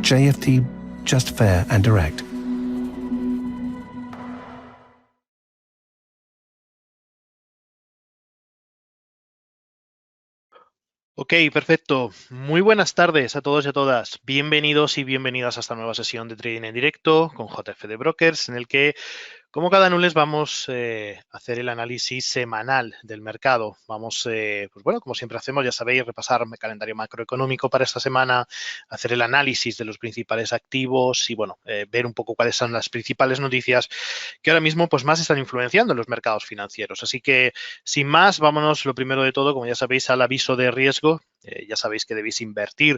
JFT, just fair and direct. Ok, perfecto. Muy buenas tardes a todos y a todas. Bienvenidos y bienvenidas a esta nueva sesión de Trading en Directo con JF de Brokers, en el que, como cada lunes, vamos a hacer el análisis semanal del mercado. Vamos, pues bueno, como siempre hacemos, ya sabéis, repasar el calendario macroeconómico para esta semana, hacer el análisis de los principales activos y, bueno, ver un poco cuáles son las principales noticias que ahora mismo pues más están influenciando en los mercados financieros. Así que, sin más, vámonos lo primero de todo, como ya sabéis, al aviso de riesgo. Ya sabéis que debéis invertir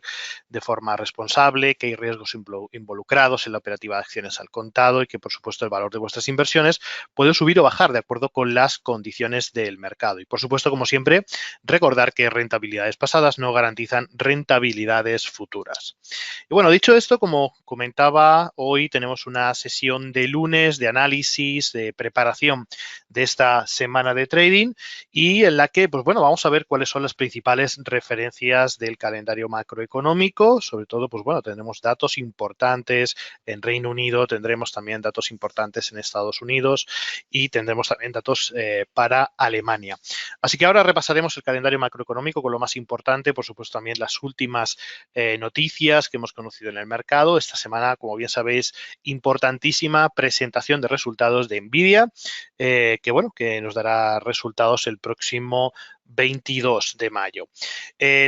de forma responsable, que hay riesgos involucrados en la operativa de acciones al contado y que, por supuesto, el valor de vuestras inversiones puede subir o bajar de acuerdo con las condiciones del mercado. Y, por supuesto, como siempre, recordar que rentabilidades pasadas no garantizan rentabilidades futuras. Y bueno, dicho esto, como comentaba, hoy tenemos una sesión de lunes de análisis, de preparación de esta semana de trading y en la que, pues bueno, vamos a ver cuáles son las principales referencias del calendario macroeconómico. Sobre todo, pues bueno, tendremos datos importantes en Reino Unido, tendremos también datos importantes en Estados Unidos y tendremos también datos para Alemania. Así que ahora repasaremos el calendario macroeconómico con lo más importante, por supuesto también las últimas noticias que hemos conocido en el mercado. Esta semana, como bien sabéis, importantísima presentación de resultados de Nvidia, que bueno, que nos dará resultados el próximo 22 de mayo.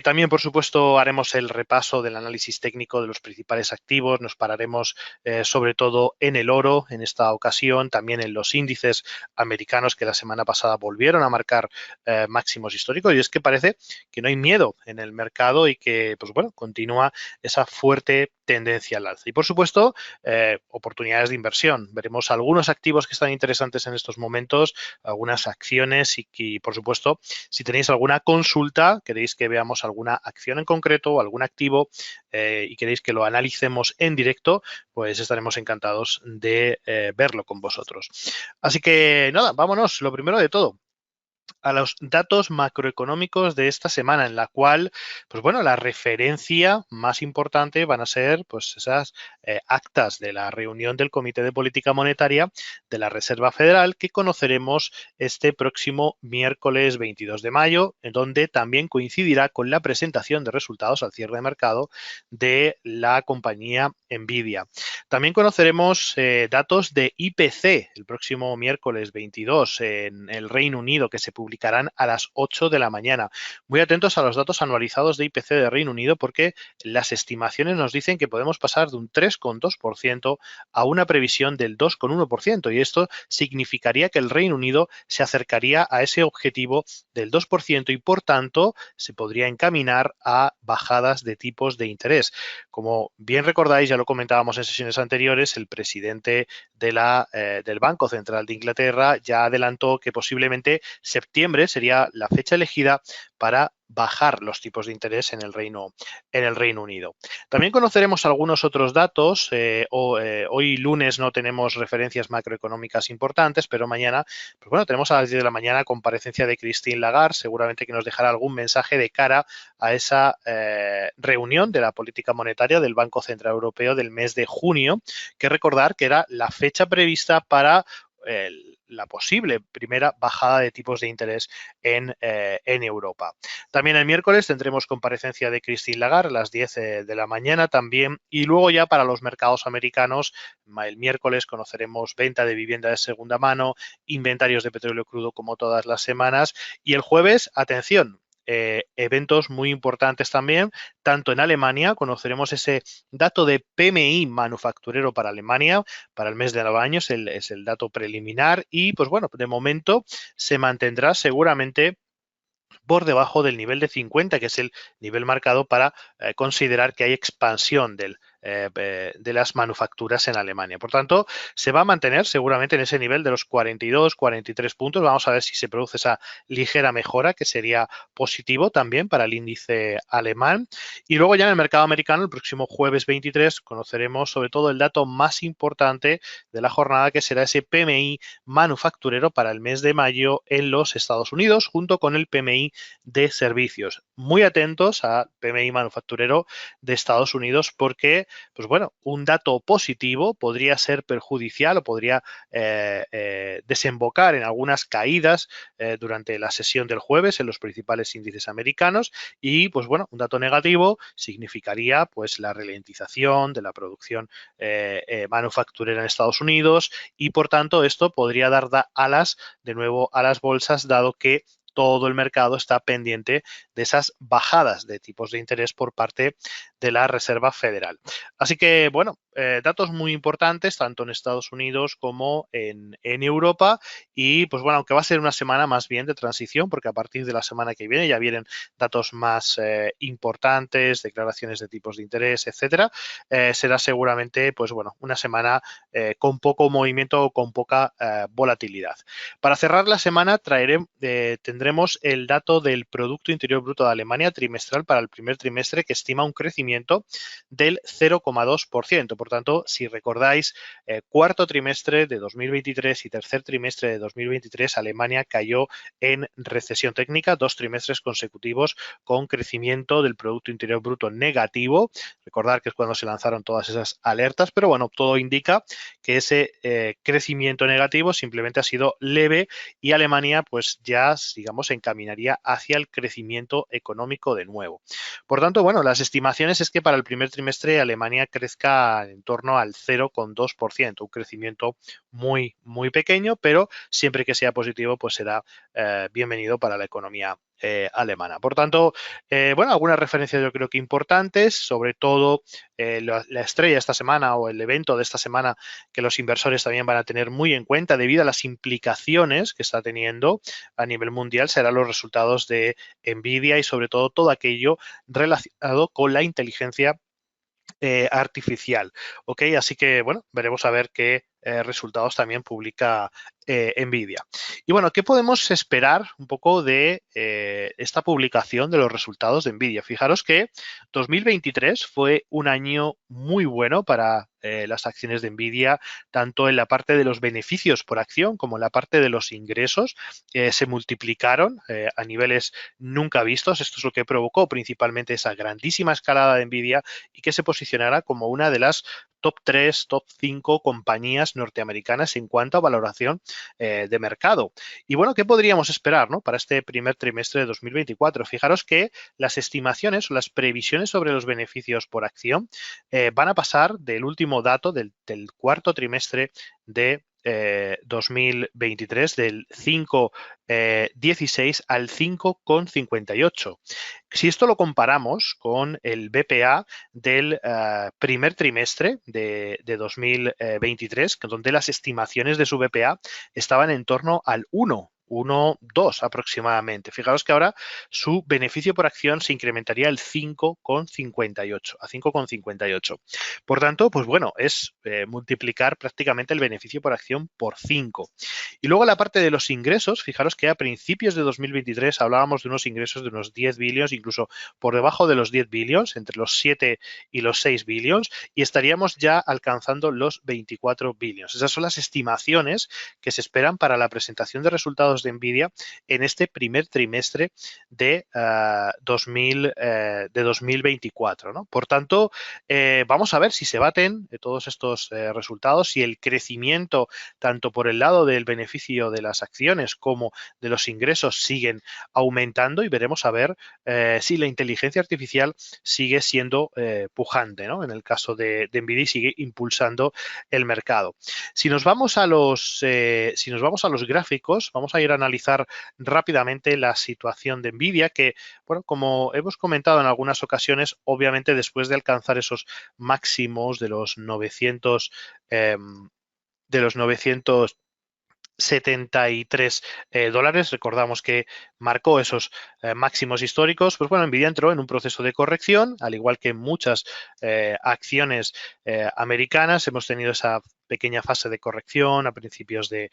También, por supuesto, haremos el repaso del análisis técnico de los principales activos. Nos pararemos sobre todo en el oro en esta ocasión, también en los índices americanos que la semana pasada volvieron a marcar máximos históricos. Y es que parece que no hay miedo en el mercado y que, pues bueno, continúa esa fuerte tendencia al alza. Y, por supuesto, oportunidades de inversión. Veremos algunos activos que están interesantes en estos momentos, algunas acciones y, por supuesto, si tenéis alguna consulta, queréis que veamos alguna acción en concreto o algún activo y queréis que lo analicemos en directo, pues estaremos encantados de verlo con vosotros. Así que nada, vámonos. Lo primero de todo, a los datos macroeconómicos de esta semana, en la cual, pues bueno, la referencia más importante van a ser pues esas actas de la reunión del Comité de Política Monetaria de la Reserva Federal que conoceremos este próximo miércoles 22 de mayo, en donde también coincidirá con la presentación de resultados al cierre de mercado de la compañía Nvidia. También conoceremos datos de IPC el próximo miércoles 22 en el Reino Unido, que se publicarán a las 8 de la mañana. Muy atentos a los datos anualizados de IPC de Reino Unido porque las estimaciones nos dicen que podemos pasar de un 3,2% a una previsión del 2,1% y esto significaría que el Reino Unido se acercaría a ese objetivo del 2% y por tanto se podría encaminar a bajadas de tipos de interés. Como bien recordáis, ya lo comentábamos en sesiones anteriores, el presidente del Banco Central de Inglaterra ya adelantó que posiblemente septiembre sería la fecha elegida para bajar los tipos de interés en el Reino Unido. También conoceremos algunos otros datos. Hoy lunes no tenemos referencias macroeconómicas importantes, pero mañana, pues bueno, tenemos a las 10 de la mañana comparecencia de Christine Lagarde, seguramente que nos dejará algún mensaje de cara a esa reunión de la política monetaria del Banco Central Europeo del mes de junio, que recordar que era la fecha prevista para la posible primera bajada de tipos de interés en Europa. También el miércoles tendremos comparecencia de Christine Lagarde a las 10 de la mañana también y luego ya para los mercados americanos el miércoles conoceremos venta de vivienda de segunda mano, inventarios de petróleo crudo como todas las semanas y el jueves, atención, eventos muy importantes también, tanto en Alemania, conoceremos ese dato de PMI manufacturero para Alemania, para el mes de año, es el dato preliminar y, pues bueno, de momento se mantendrá seguramente por debajo del nivel de 50, que es el nivel marcado para considerar que hay expansión de las manufacturas en Alemania. Por tanto, se va a mantener seguramente en ese nivel de los 42, 43 puntos. Vamos a ver si se produce esa ligera mejora, que sería positivo también para el índice alemán. Y luego ya en el mercado americano, el próximo jueves 23, conoceremos sobre todo el dato más importante de la jornada, que será ese PMI manufacturero para el mes de mayo en los Estados Unidos, junto con el PMI de servicios. Muy atentos al PMI manufacturero de Estados Unidos porque pues bueno, un dato positivo podría ser perjudicial o podría desembocar en algunas caídas durante la sesión del jueves en los principales índices americanos y, pues bueno, un dato negativo significaría pues la ralentización de la producción manufacturera en Estados Unidos y, por tanto, esto podría dar alas de nuevo a las bolsas, dado que todo el mercado está pendiente de esas bajadas de tipos de interés por parte de la Reserva Federal. Así que, bueno, datos muy importantes tanto en Estados Unidos como en Europa y, pues bueno, aunque va a ser una semana más bien de transición, porque a partir de la semana que viene ya vienen datos más importantes, declaraciones de tipos de interés, etcétera, será seguramente, pues bueno, una semana con poco movimiento o con poca volatilidad. Para cerrar la semana tendremos el dato del Producto Interior Bruto de Alemania trimestral para el primer trimestre, que estima un crecimiento del 0,2%. Por tanto, si recordáis, cuarto trimestre de 2023 y tercer trimestre de 2023, Alemania cayó en recesión técnica, 2 trimestres consecutivos con crecimiento del Producto Interior Bruto negativo. Recordar que es cuando se lanzaron todas esas alertas, pero bueno, todo indica que ese crecimiento negativo simplemente ha sido leve y Alemania pues ya, digamos, se encaminaría hacia el crecimiento económico de nuevo. Por tanto, bueno, las estimaciones es que para el primer trimestre Alemania crezca en torno al 0,2%, un crecimiento muy, muy pequeño, pero siempre que sea positivo, pues será bienvenido para la economía alemana. Por tanto, bueno, algunas referencias yo creo que importantes, sobre todo la estrella esta semana o el evento de esta semana que los inversores también van a tener muy en cuenta debido a las implicaciones que está teniendo a nivel mundial, serán los resultados de Nvidia y sobre todo aquello relacionado con la inteligencia artificial. ¿Ok? Así que, bueno, veremos a ver qué resultados también publica Nvidia. Y bueno, ¿qué podemos esperar un poco de esta publicación de los resultados de Nvidia? Fijaros que 2023 fue un año muy bueno para las acciones de Nvidia, tanto en la parte de los beneficios por acción como en la parte de los ingresos. Se multiplicaron a niveles nunca vistos. Esto es lo que provocó principalmente esa grandísima escalada de Nvidia y que se posicionara como una de las top 3, top 5 compañías norteamericanas en cuanto a valoración de mercado. Y bueno, ¿qué podríamos esperar, ¿no?, para este primer trimestre de 2024? Fijaros que las estimaciones o las previsiones sobre los beneficios por acción van a pasar del último dato del cuarto trimestre de 2023 del 5,16 al 5,58. Si esto lo comparamos con el BPA del primer trimestre de 2023, donde las estimaciones de su BPA estaban en torno al 1,2 aproximadamente. Fijaros que ahora su beneficio por acción se incrementaría el 5,58 a 5,58. Por tanto, pues bueno, es multiplicar prácticamente el beneficio por acción por 5. Y luego la parte de los ingresos, fijaros que a principios de 2023 hablábamos de unos ingresos de unos 10 billions, incluso por debajo de los 10 billions, entre los 7 y los 6 billions, y estaríamos ya alcanzando los 24 billions. Esas son las estimaciones que se esperan para la presentación de resultados de Nvidia en este primer trimestre de 2024, ¿no? Por tanto, vamos a ver si se baten todos estos resultados, si el crecimiento tanto por el lado del beneficio de las acciones como de los ingresos siguen aumentando, y veremos a ver si la inteligencia artificial sigue siendo pujante, ¿no?, en el caso de Nvidia, sigue impulsando el mercado. Si nos vamos a los gráficos, vamos a ir a analizar rápidamente la situación de Nvidia, que, bueno, como hemos comentado en algunas ocasiones, obviamente después de alcanzar esos máximos de los 973 dólares, recordamos que marcó esos máximos históricos, pues bueno, Nvidia entró en un proceso de corrección, al igual que muchas acciones americanas. Hemos tenido esa pequeña fase de corrección a principios de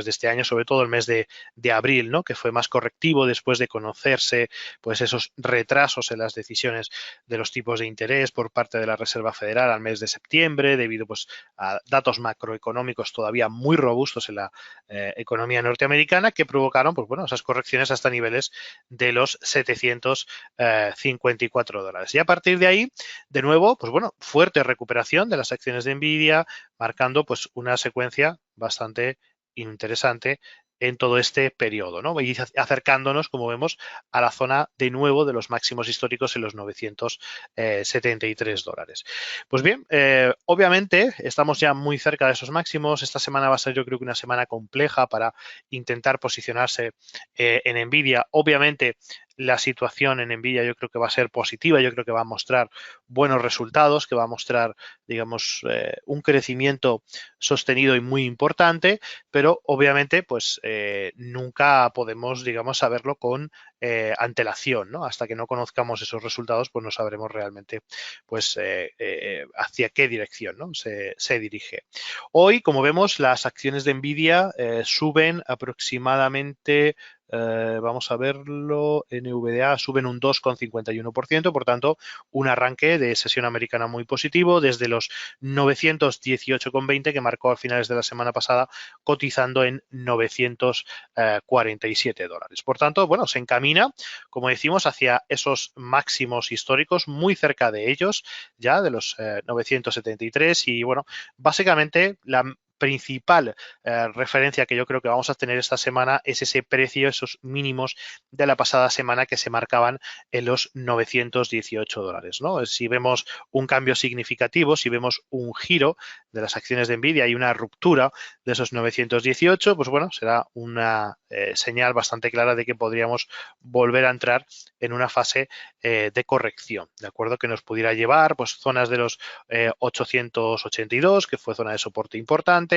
este año, sobre todo el mes de abril, ¿no? Que fue más correctivo después de conocerse pues esos retrasos en las decisiones de los tipos de interés por parte de la Reserva Federal al mes de septiembre, debido pues a datos macroeconómicos todavía muy robustos en la economía norteamericana, que provocaron pues bueno, esas correcciones hasta niveles de los 754 dólares. Y a partir de ahí, de nuevo, pues bueno, fuerte recuperación de las acciones de Nvidia, marcando pues una secuencia bastante interesante en todo este periodo, ¿no? Y acercándonos, como vemos, a la zona de nuevo de los máximos históricos en los 973 dólares. Pues bien, obviamente estamos ya muy cerca de esos máximos. Esta semana va a ser, yo creo que una semana compleja para intentar posicionarse en Nvidia. Obviamente la situación en Nvidia yo creo que va a ser positiva, yo creo que va a mostrar buenos resultados, que va a mostrar, digamos, un crecimiento sostenido y muy importante, pero obviamente pues nunca podemos, digamos, saberlo con antelación, ¿no? Hasta que no conozcamos esos resultados, pues no sabremos realmente pues hacia qué dirección, ¿no? se dirige. Hoy, como vemos, las acciones de Nvidia suben aproximadamente vamos a verlo, NVDA suben un 2,51%, por tanto, un arranque de sesión americana muy positivo desde los 918,20 que marcó a finales de la semana pasada, cotizando en 947 dólares. Por tanto, bueno, se encamina, como decimos, hacia esos máximos históricos, muy cerca de ellos, ya de los 973 y, bueno, básicamente la principal referencia que yo creo que vamos a tener esta semana es ese precio, esos mínimos de la pasada semana que se marcaban en los 918 dólares, ¿no? Si vemos un cambio significativo, si vemos un giro de las acciones de Nvidia y una ruptura de esos 918, pues bueno, será una señal bastante clara de que podríamos volver a entrar en una fase de corrección, ¿de acuerdo? Que nos pudiera llevar pues zonas de los 882, que fue zona de soporte importante,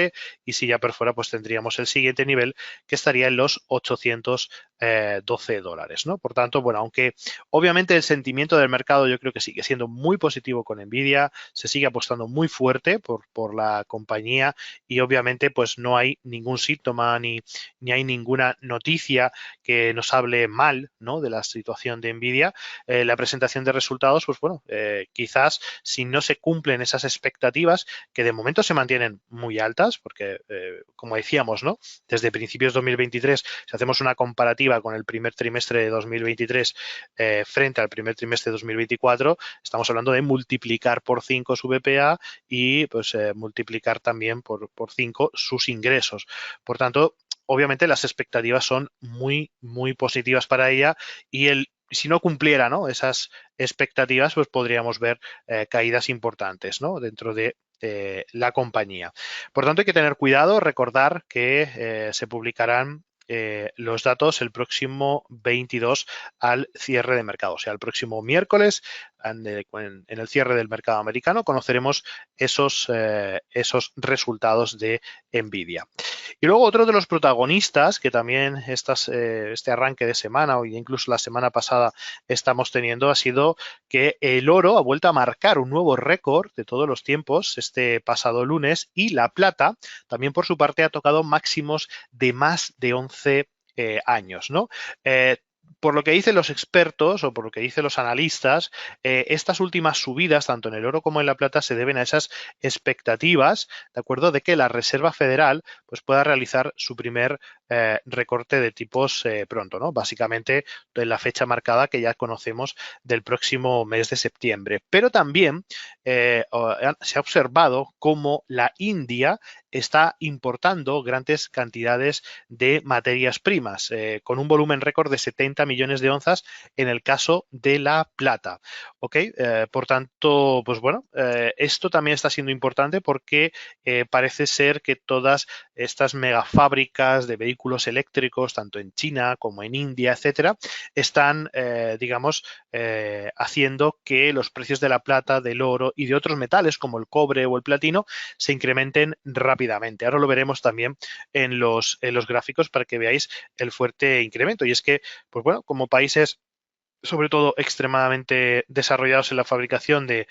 y si ya por fuera pues tendríamos el siguiente nivel que estaría en los 812 dólares, ¿no? Por tanto, bueno, aunque obviamente el sentimiento del mercado yo creo que sigue siendo muy positivo con Nvidia, se sigue apostando muy fuerte por la compañía y obviamente pues no hay ningún síntoma ni hay ninguna noticia que nos hable mal, ¿no? De la situación de Nvidia. La presentación de resultados, pues bueno, quizás si no se cumplen esas expectativas que de momento se mantienen muy altas, porque como decíamos, ¿no? Desde principios de 2023, si hacemos una comparativa con el primer trimestre de 2023 frente al primer trimestre de 2024, estamos hablando de multiplicar por 5 su BPA y pues multiplicar también por 5 sus ingresos. Por tanto, obviamente las expectativas son muy, muy positivas para ella y si no cumpliera, ¿no? Esas expectativas, pues podríamos ver caídas importantes, ¿no? Dentro de la compañía. Por tanto, hay que tener cuidado, recordar que se publicarán los datos el próximo 22 al cierre de mercado, o sea, el próximo miércoles en el cierre del mercado americano conoceremos esos resultados de Nvidia. Y luego otro de los protagonistas que también este arranque de semana o incluso la semana pasada estamos teniendo ha sido que el oro ha vuelto a marcar un nuevo récord de todos los tiempos este pasado lunes y la plata también por su parte ha tocado máximos de más de 11 años, ¿no? Por lo que dicen los expertos o por lo que dicen los analistas, estas últimas subidas, tanto en el oro como en la plata, se deben a esas expectativas, ¿de acuerdo?, de que la Reserva Federal pues, pueda realizar su primer recorte de tipos pronto, ¿no? Básicamente en la fecha marcada que ya conocemos del próximo mes de septiembre. Pero también se ha observado cómo la India está importando grandes cantidades de materias primas, con un volumen récord de 70 millones de onzas en el caso de la plata. ¿Ok? Por tanto, pues bueno, esto también está siendo importante porque parece ser que todas estas megafábricas de vehículos eléctricos, tanto en China como en India, etcétera, están, digamos, haciendo que los precios de la plata, del oro y de otros metales como el cobre o el platino se incrementen rápidamente. Ahora lo veremos también en los gráficos para que veáis el fuerte incremento. Y es que, pues bueno, como países sobre todo extremadamente desarrollados en la fabricación de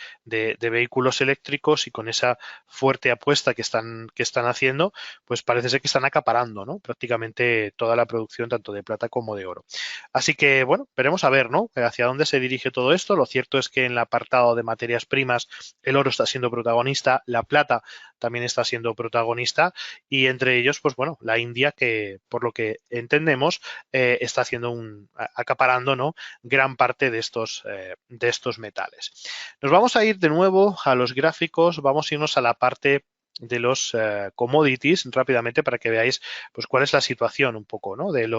vehículos eléctricos, y con esa fuerte apuesta que están haciendo, pues parece ser que están acaparando, ¿no?, prácticamente toda la producción tanto de plata como de oro. Así que, bueno, veremos a ver, ¿no?, hacia dónde se dirige todo esto. Lo cierto es que en el apartado de materias primas el oro está siendo protagonista, la plata también está siendo protagonista, y entre ellos, pues bueno, la India, que por lo que entendemos está haciendo acaparando, ¿no?, gran parte de estos metales. Nos vamos a ir de nuevo a los gráficos, vamos a irnos a la parte de los commodities rápidamente para que veáis pues cuál es la situación un poco, ¿no?, del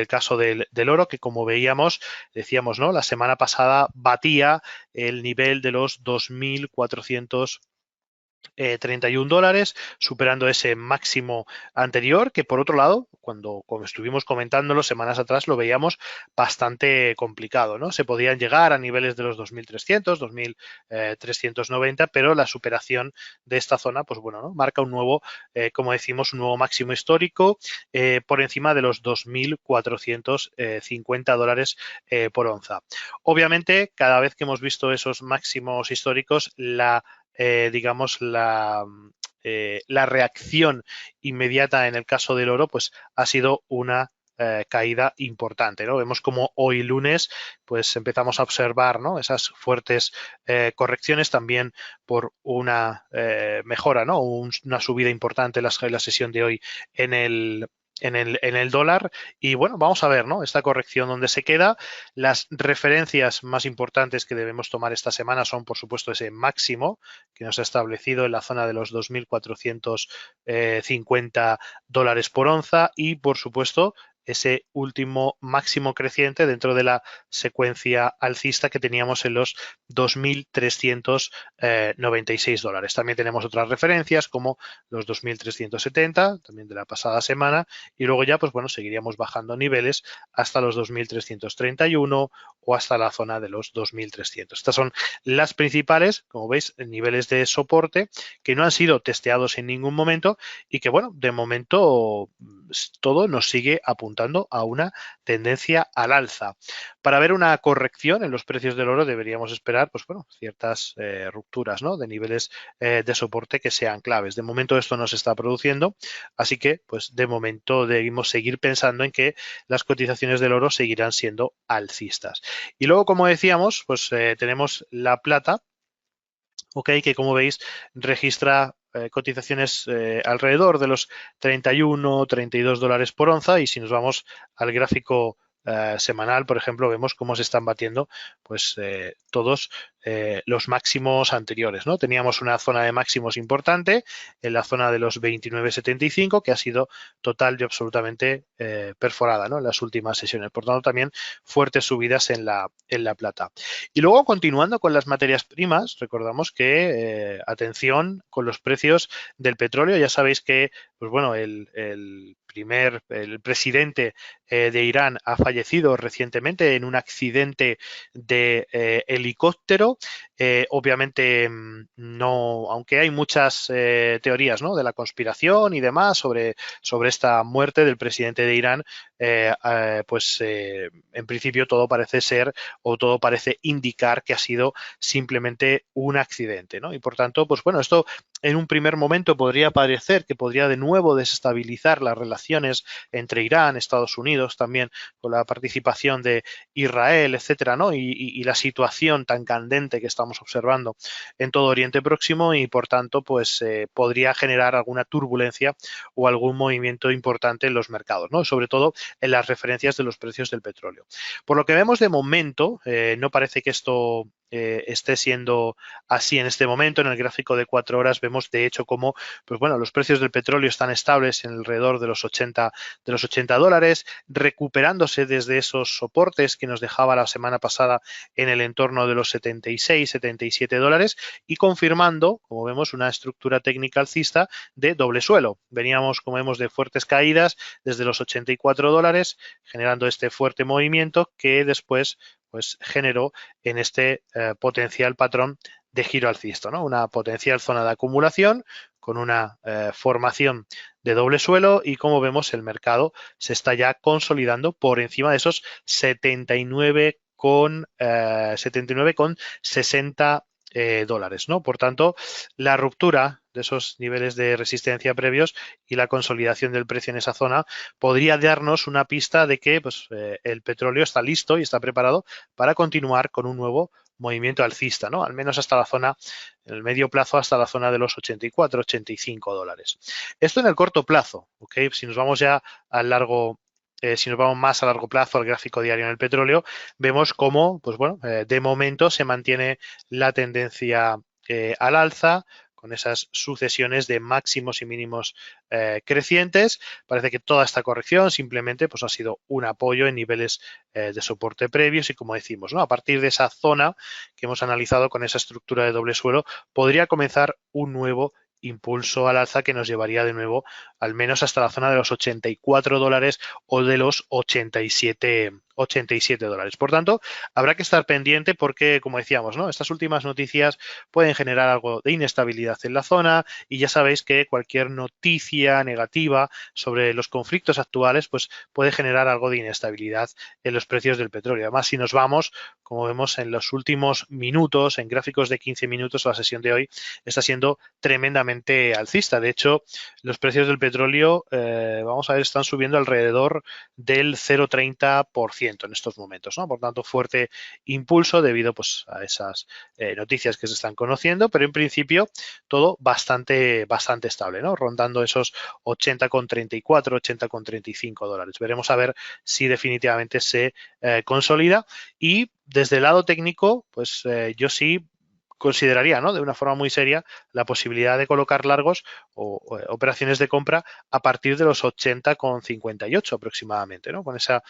caso del oro, que como veíamos, decíamos, ¿no?, la semana pasada batía el nivel de los 2.431 dólares, superando ese máximo anterior, que por otro lado, como estuvimos comentándolo semanas atrás, lo veíamos bastante complicado, ¿no? Se podían llegar a niveles de los 2.300, 2.390, pero la superación de esta zona, pues bueno, ¿no?, marca un nuevo, como decimos, un nuevo máximo histórico por encima de los 2.450 dólares por onza. Obviamente, cada vez que hemos visto esos máximos históricos, digamos, la reacción inmediata en el caso del oro, pues ha sido una caída importante, ¿no? Vemos como hoy lunes, pues empezamos a observar, ¿no?, esas fuertes correcciones, también por una mejora, ¿no?, una subida importante en la sesión de hoy en el dólar. Y bueno, vamos a ver, ¿no?, esta corrección donde se queda. Las referencias más importantes que debemos tomar esta semana son, por supuesto, ese máximo que nos ha establecido en la zona de los 2.450 dólares por onza, y, por supuesto, ese último máximo creciente dentro de la secuencia alcista que teníamos en los 2.396 dólares. También tenemos otras referencias como los 2.370, también de la pasada semana, y luego ya, pues bueno, seguiríamos bajando niveles hasta los 2.331 o hasta la zona de los 2.300. Estas son las principales, como veis, niveles de soporte que no han sido testeados en ningún momento, y que, bueno, de momento todo nos sigue apuntando a una tendencia al alza. Para ver una corrección en los precios del oro deberíamos esperar, pues bueno, ciertas rupturas, ¿no?, de niveles de soporte que sean claves. De momento esto no se está produciendo, así que pues de momento debemos seguir pensando en que las cotizaciones del oro seguirán siendo alcistas. Y luego, como decíamos, pues tenemos la plata, que como veis registra cotizaciones alrededor de los 31, 32 dólares por onza, y si nos vamos al gráfico semanal, por ejemplo, vemos cómo se están batiendo pues todos los máximos anteriores, ¿no? Teníamos una zona de máximos importante en la zona de los 29,75, que ha sido total y absolutamente perforada, ¿no?, en las últimas sesiones. Por tanto, también fuertes subidas en la plata. Y luego, continuando con las materias primas, recordamos que, atención con los precios del petróleo. Ya sabéis que, pues bueno, el presidente de Irán ha fallecido recientemente en un accidente de helicóptero. Obviamente, no, aunque hay muchas teorías, ¿no?, de la conspiración y demás sobre esta muerte del presidente de Irán, pues en principio todo parece ser, o todo parece indicar, que ha sido simplemente un accidente, ¿no? Y por tanto, pues bueno, esto en un primer momento podría parecer que podría de nuevo desestabilizar las relaciones entre Irán, Estados Unidos, también con la participación de Israel, etcétera, ¿no?, y la situación tan candente que estamos observando en todo Oriente Próximo, y por tanto, pues podría generar alguna turbulencia o algún movimiento importante en los mercados, ¿no?, sobre todo en las referencias de los precios del petróleo. Por lo que vemos de momento, no parece que esto esté siendo así en este momento. En el gráfico de 4 horas vemos, de hecho, cómo pues bueno, los precios del petróleo están estables en alrededor de los 80 dólares, recuperándose desde esos soportes que nos dejaba la semana pasada en el entorno de los 76, 77 dólares, y confirmando, como vemos, una estructura técnica alcista de doble suelo. Veníamos, como vemos, de fuertes caídas desde los 84 dólares, generando este fuerte movimiento que después pues generó en este potencial patrón de giro alcista, ¿no? Una potencial zona de acumulación con una formación de doble suelo y como vemos el mercado se está ya consolidando por encima de esos 79,60 dólares, ¿no? Por tanto, la ruptura de esos niveles de resistencia previos y la consolidación del precio en esa zona podría darnos una pista de que pues, el petróleo está listo y está preparado para continuar con un nuevo movimiento alcista, ¿no? Al menos hasta la zona, en el medio plazo, hasta la zona de los 84, 85 dólares. Esto en el corto plazo, ¿ok? Si nos vamos ya al largo, si nos vamos más a largo plazo al gráfico diario en el petróleo, vemos cómo, pues bueno, de momento se mantiene la tendencia al alza, con esas sucesiones de máximos y mínimos crecientes. Parece que toda esta corrección simplemente pues, ha sido un apoyo en niveles de soporte previos y como decimos, ¿no? A partir de esa zona que hemos analizado con esa estructura de doble suelo, podría comenzar un nuevo impulso al alza que nos llevaría de nuevo al menos hasta la zona de los 84 dólares o de los 87 dólares. Por tanto, habrá que estar pendiente porque, como decíamos, ¿no? Estas últimas noticias pueden generar algo de inestabilidad en la zona y ya sabéis que cualquier noticia negativa sobre los conflictos actuales pues puede generar algo de inestabilidad en los precios del petróleo. Además, si nos vamos, como vemos en los últimos minutos, en gráficos de 15 minutos, la sesión de hoy está siendo tremendamente alcista. De hecho, los precios del petróleo, vamos a ver, están subiendo alrededor del 0,30% en estos momentos, ¿no? Por tanto, fuerte impulso debido pues, a esas noticias que se están conociendo, pero en principio todo bastante estable, ¿no? Rondando esos 80,34, 80,35 dólares. Veremos a ver si definitivamente se consolida y desde el lado técnico, pues yo sí consideraría, ¿no? De una forma muy seria la posibilidad de colocar largos o operaciones de compra a partir de los 80,58 aproximadamente, ¿no? Con esa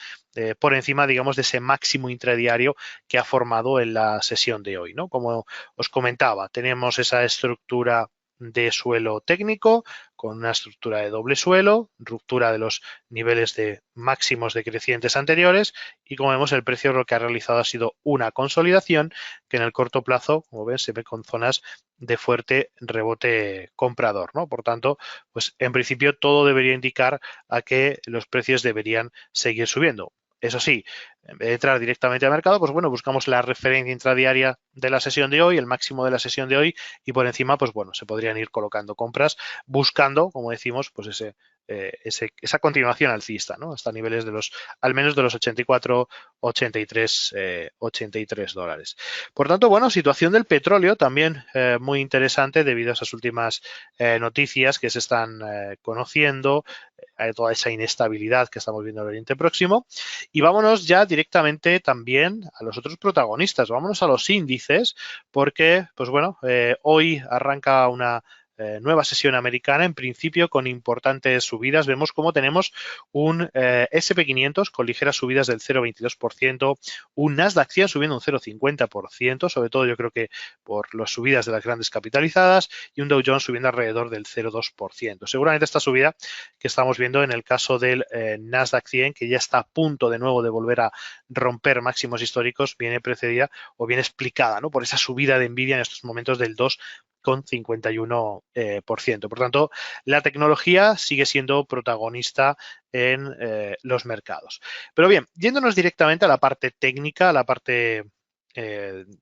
por encima, digamos, de ese máximo intradiario que ha formado en la sesión de hoy, ¿no? Como os comentaba, tenemos esa estructura de suelo técnico con una estructura de doble suelo, ruptura de los niveles de máximos decrecientes anteriores y como vemos el precio lo que ha realizado ha sido una consolidación que en el corto plazo, como ven, se ve con zonas de fuerte rebote comprador, ¿no? Por tanto, pues en principio todo debería indicar a que los precios deberían seguir subiendo. Eso sí, en vez de entrar directamente al mercado, pues bueno, buscamos la referencia intradiaria de la sesión de hoy, el máximo de la sesión de hoy y por encima, pues bueno, se podrían ir colocando compras buscando, como decimos, pues esa continuación alcista, ¿no? Hasta niveles de los, al menos de los 84, 83 dólares. Por tanto, bueno, situación del petróleo también muy interesante debido a esas últimas noticias que se están conociendo, toda esa inestabilidad que estamos viendo en el Oriente Próximo. Y vámonos ya directamente también a los otros protagonistas, vámonos a los índices, porque, pues bueno, hoy arranca una nueva sesión americana, en principio con importantes subidas. Vemos cómo tenemos un SP500 con ligeras subidas del 0,22%, un Nasdaq 100 subiendo un 0,50%, sobre todo yo creo que por las subidas de las grandes capitalizadas, y un Dow Jones subiendo alrededor del 0,2%. Seguramente esta subida que estamos viendo en el caso del Nasdaq 100, que ya está a punto de nuevo de volver a romper máximos históricos, viene precedida o viene explicada, ¿no? Por esa subida de Nvidia en estos momentos del 2,51%. Por tanto, la tecnología sigue siendo protagonista en los mercados. Pero bien, yéndonos directamente a la parte técnica, a la parte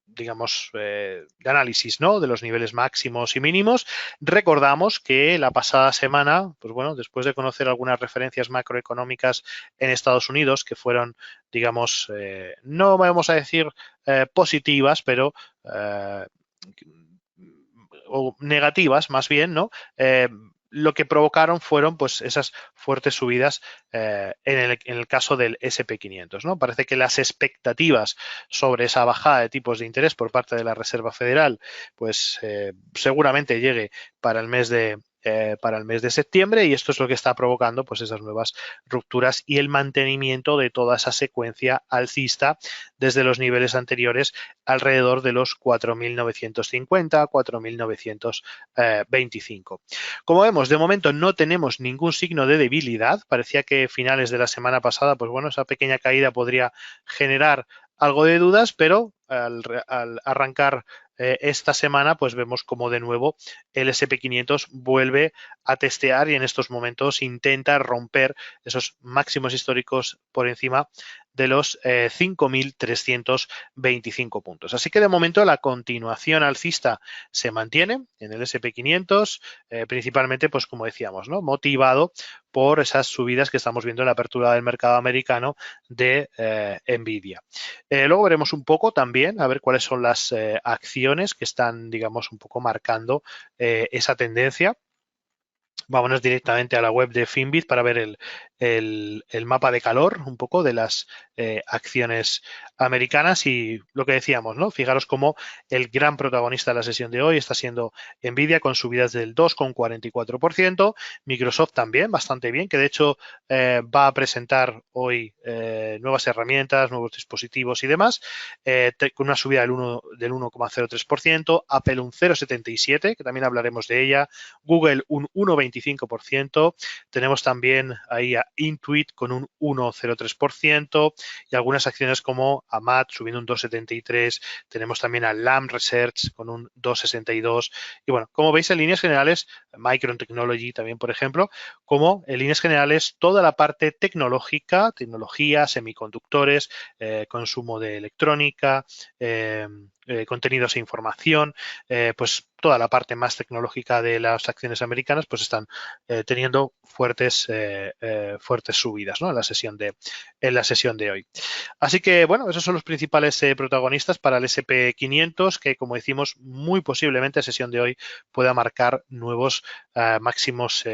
digamos, de análisis, ¿no? De los niveles máximos y mínimos. Recordamos que la pasada semana, pues bueno, después de conocer algunas referencias macroeconómicas en Estados Unidos que fueron, digamos, no vamos a decir positivas, pero o negativas más bien, ¿no? Lo que provocaron fueron pues esas fuertes subidas en el caso del SP500, ¿no? Parece que las expectativas sobre esa bajada de tipos de interés por parte de la Reserva Federal pues seguramente llegue para el mes de septiembre y esto es lo que está provocando pues esas nuevas rupturas y el mantenimiento de toda esa secuencia alcista desde los niveles anteriores alrededor de los 4.950, 4.925. Como vemos, de momento no tenemos ningún signo de debilidad. Parecía que finales de la semana pasada, pues bueno, esa pequeña caída podría generar algo de dudas, pero al arrancar esta semana pues vemos como de nuevo el SP500 vuelve a testear y en estos momentos intenta romper esos máximos históricos por encima de los 5.325 puntos. Así que de momento la continuación alcista se mantiene en el SP500, principalmente, pues como decíamos, ¿no? Motivado por esas subidas que estamos viendo en la apertura del mercado americano de Nvidia. Luego veremos un poco también a ver cuáles son las acciones que están, digamos, un poco marcando esa tendencia. Vámonos directamente a la web de Finbit para ver el mapa de calor un poco de las acciones americanas y lo que decíamos, ¿no? Fijaros cómo el gran protagonista de la sesión de hoy está siendo Nvidia con subidas del 2,44%, Microsoft también bastante bien, que de hecho va a presentar hoy nuevas herramientas, nuevos dispositivos y demás, con una subida del 1,03%, Apple un 0,77%, que también hablaremos de ella, Google un 1,25%, tenemos también ahí a Intuit con un 1,03% y algunas acciones como AMAT subiendo un 2,73%, tenemos también a Lam Research con un 2,62% y bueno, como veis en líneas generales, Micron Technology también, por ejemplo, como en líneas generales toda la parte tecnológica, tecnología, semiconductores, consumo de electrónica, contenidos e información, pues toda la parte más tecnológica de las acciones americanas pues están teniendo fuertes subidas, ¿no? en la sesión de hoy. Así que bueno, esos son los principales protagonistas para el SP500 que como decimos muy posiblemente la sesión de hoy pueda marcar nuevos máximos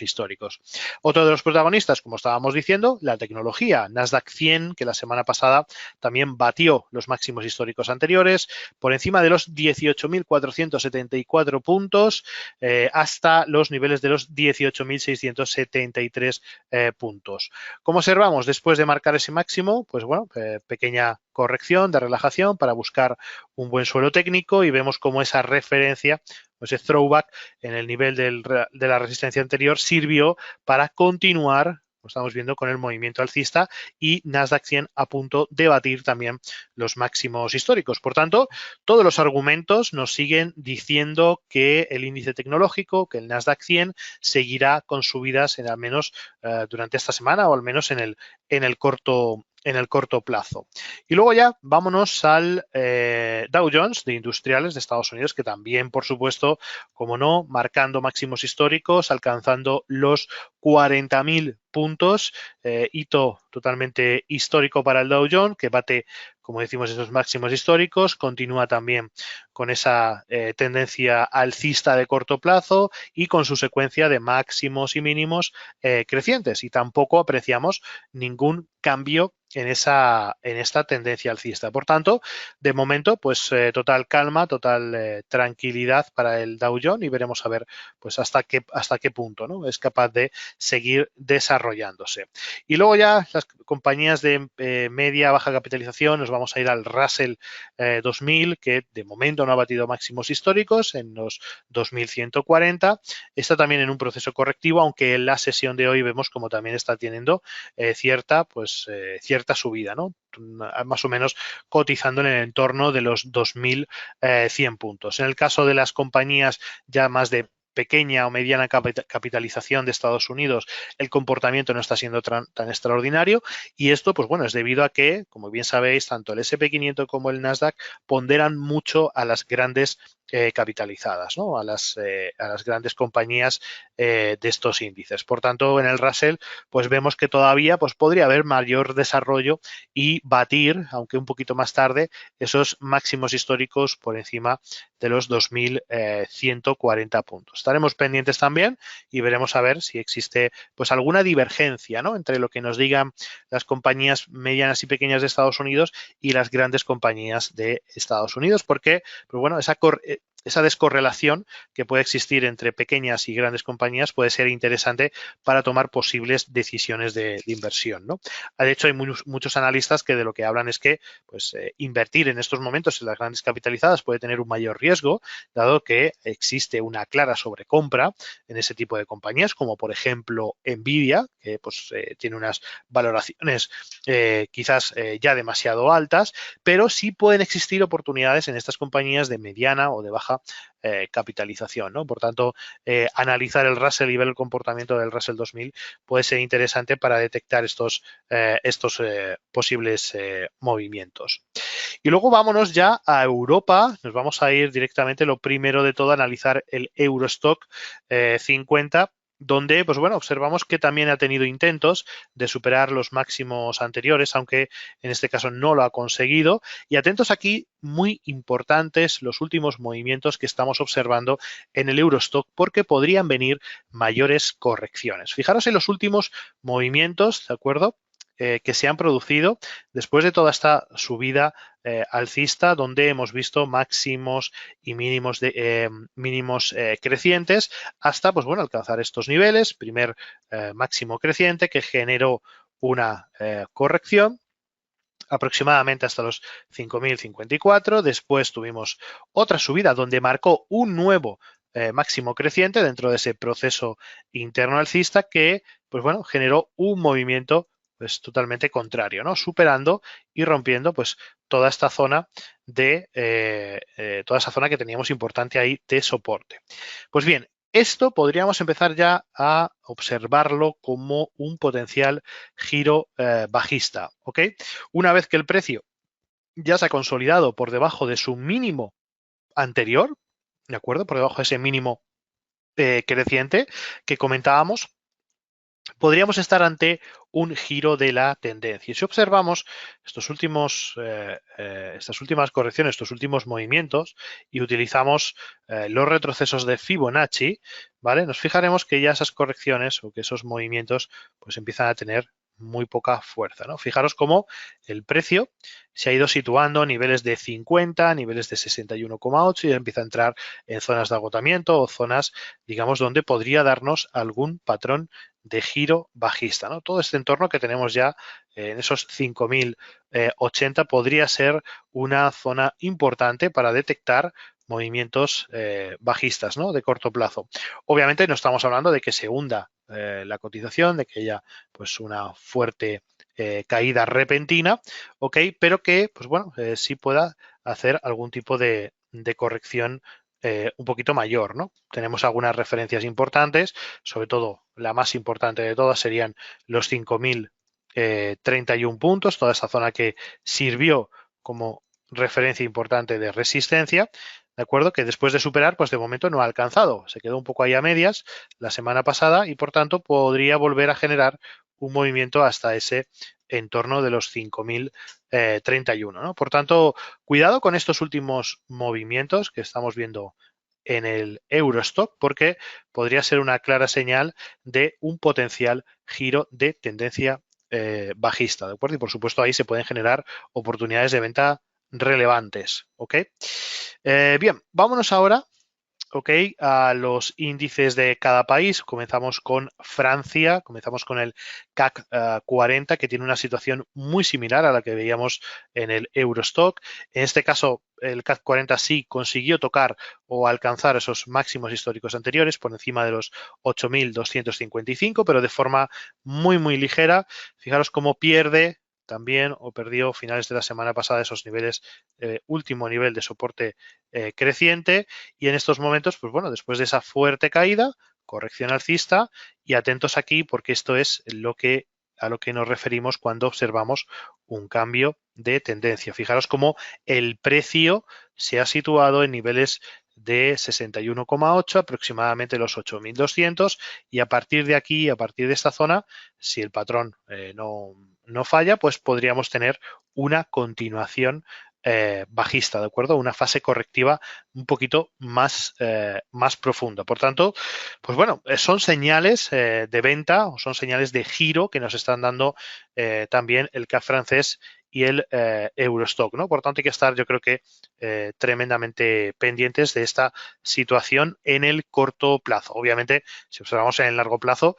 históricos. Otro de los protagonistas, como estábamos diciendo, la tecnología, Nasdaq 100, que la semana pasada también batió los máximos históricos anteriores, por encima de los 18.474 puntos hasta los niveles de los 18.673 puntos. Como observamos, después de marcar ese máximo, pues bueno, pequeña corrección de relajación para buscar un buen suelo técnico y vemos cómo esa referencia, ese throwback en el nivel de la resistencia anterior sirvió para continuar, como estamos viendo, con el movimiento alcista y Nasdaq 100 a punto de batir también los máximos históricos. Por tanto, todos los argumentos nos siguen diciendo que el índice tecnológico, que el Nasdaq 100, seguirá con subidas al menos durante esta semana o al menos en el corto plazo. Y luego ya vámonos al Dow Jones de Industriales de Estados Unidos, que también, por supuesto, como no, marcando máximos históricos, alcanzando los 40.000 puntos, hito totalmente histórico para el Dow Jones, que bate, como decimos, esos máximos históricos, continúa también con esa tendencia alcista de corto plazo y con su secuencia de máximos y mínimos crecientes y tampoco apreciamos ningún cambio en esta tendencia alcista. Por tanto, de momento, pues total calma, total tranquilidad para el Dow Jones y veremos a ver pues hasta qué punto, ¿no? es capaz de seguir desarrollándose. Y luego ya las compañías de media, baja capitalización, nos vamos a ir al Russell 2000, que de momento no ha batido máximos históricos en los 2140. Está también en un proceso correctivo, aunque en la sesión de hoy vemos como también está teniendo cierta subida, ¿no? Más o menos cotizando en el entorno de los 2.100 puntos. En el caso de las compañías ya más de pequeña o mediana capitalización de Estados Unidos, el comportamiento no está siendo tan extraordinario y esto, pues bueno, es debido a que, como bien sabéis, tanto el SP500 como el Nasdaq ponderan mucho a las grandes capitalizadas, ¿no? a las grandes compañías de estos índices. Por tanto, en el Russell, pues vemos que todavía pues, podría haber mayor desarrollo y batir, aunque un poquito más tarde, esos máximos históricos por encima de los 2.140 puntos. Estaremos pendientes también y veremos a ver si existe pues alguna divergencia, ¿no? entre lo que nos digan las compañías medianas y pequeñas de Estados Unidos y las grandes compañías de Estados Unidos, porque pues bueno, esa descorrelación que puede existir entre pequeñas y grandes compañías puede ser interesante para tomar posibles decisiones de inversión, ¿no? De hecho, hay muchos analistas que de lo que hablan es que pues, invertir en estos momentos en las grandes capitalizadas puede tener un mayor riesgo, dado que existe una clara sobrecompra en ese tipo de compañías, como por ejemplo Nvidia, que pues, tiene unas valoraciones quizás ya demasiado altas, pero sí pueden existir oportunidades en estas compañías de mediana o de baja capitalización, ¿no? Por tanto, analizar el Russell y ver el comportamiento del Russell 2000 puede ser interesante para detectar estos posibles movimientos. Y luego vámonos ya a Europa, nos vamos a ir directamente, lo primero de todo, a analizar el Eurostock 50, donde, pues bueno, observamos que también ha tenido intentos de superar los máximos anteriores, aunque en este caso no lo ha conseguido. Y atentos aquí, muy importantes los últimos movimientos que estamos observando en el Eurostock, porque podrían venir mayores correcciones. Fijaros en los últimos movimientos, ¿de acuerdo? Que se han producido después de toda esta subida alcista, donde hemos visto máximos y mínimos crecientes hasta, pues bueno, alcanzar estos niveles. Primer máximo creciente que generó una corrección aproximadamente hasta los 5.054. Después tuvimos otra subida donde marcó un nuevo máximo creciente dentro de ese proceso interno alcista que, pues bueno, generó un movimiento pues totalmente contrario, ¿no? Superando y rompiendo pues toda esta zona toda esa zona que teníamos importante ahí de soporte. Pues bien, esto podríamos empezar ya a observarlo como un potencial giro bajista, ¿ok? Una vez que el precio ya se ha consolidado por debajo de su mínimo anterior, ¿de acuerdo? Por debajo de ese mínimo creciente que comentábamos, podríamos estar ante un giro de la tendencia. Y si observamos estas últimas correcciones, estos últimos movimientos, y utilizamos los retrocesos de Fibonacci, ¿vale? Nos fijaremos que ya esas correcciones o que esos movimientos pues empiezan a tener muy poca fuerza, ¿no? Fijaros cómo el precio se ha ido situando a niveles de 50, niveles de 61,8 y empieza a entrar en zonas de agotamiento o zonas, digamos, donde podría darnos algún patrón de giro bajista, ¿no? Todo este entorno que tenemos ya en esos 5.080 podría ser una zona importante para detectar movimientos bajistas, ¿no? De corto plazo. Obviamente no estamos hablando de que se hunda la cotización, de que haya pues una fuerte caída repentina, ¿ok? Pero que, pues bueno, sí pueda hacer algún tipo de corrección un poquito mayor, ¿no? Tenemos algunas referencias importantes, sobre todo la más importante de todas serían los 5.031 puntos, toda esa zona que sirvió como referencia importante de resistencia, ¿de acuerdo? Que después de superar, pues de momento no ha alcanzado, se quedó un poco ahí a medias la semana pasada y por tanto podría volver a generar un movimiento hasta ese entorno de los 5.031, ¿no? Por tanto, cuidado con estos últimos movimientos que estamos viendo en el Eurostock porque podría ser una clara señal de un potencial giro de tendencia bajista, ¿de acuerdo? Y por supuesto ahí se pueden generar oportunidades de venta relevantes, ¿ok? Bien, vámonos ahora, ¿ok? A los índices de cada país. Comenzamos con Francia, comenzamos con el CAC 40, que tiene una situación muy similar a la que veíamos en el Eurostock. En este caso, el CAC 40 sí consiguió tocar o alcanzar esos máximos históricos anteriores por encima de los 8.255, pero de forma muy, muy ligera. Fijaros cómo pierde también o perdió finales de la semana pasada esos niveles, último nivel de soporte creciente y en estos momentos, pues bueno, después de esa fuerte caída, corrección alcista y atentos aquí porque esto es a lo que nos referimos cuando observamos un cambio de tendencia. Fijaros cómo el precio se ha situado en niveles de 61,8, aproximadamente los 8.200 y a partir de aquí, a partir de esta zona, si el patrón no falla, pues podríamos tener una continuación bajista, ¿de acuerdo? Una fase correctiva un poquito más profunda. Por tanto, pues bueno, son señales de venta o son señales de giro que nos están dando también el CAC francés y el Eurostock, ¿no? Por tanto, hay que estar, yo creo que tremendamente pendientes de esta situación en el corto plazo. Obviamente, si observamos en el largo plazo,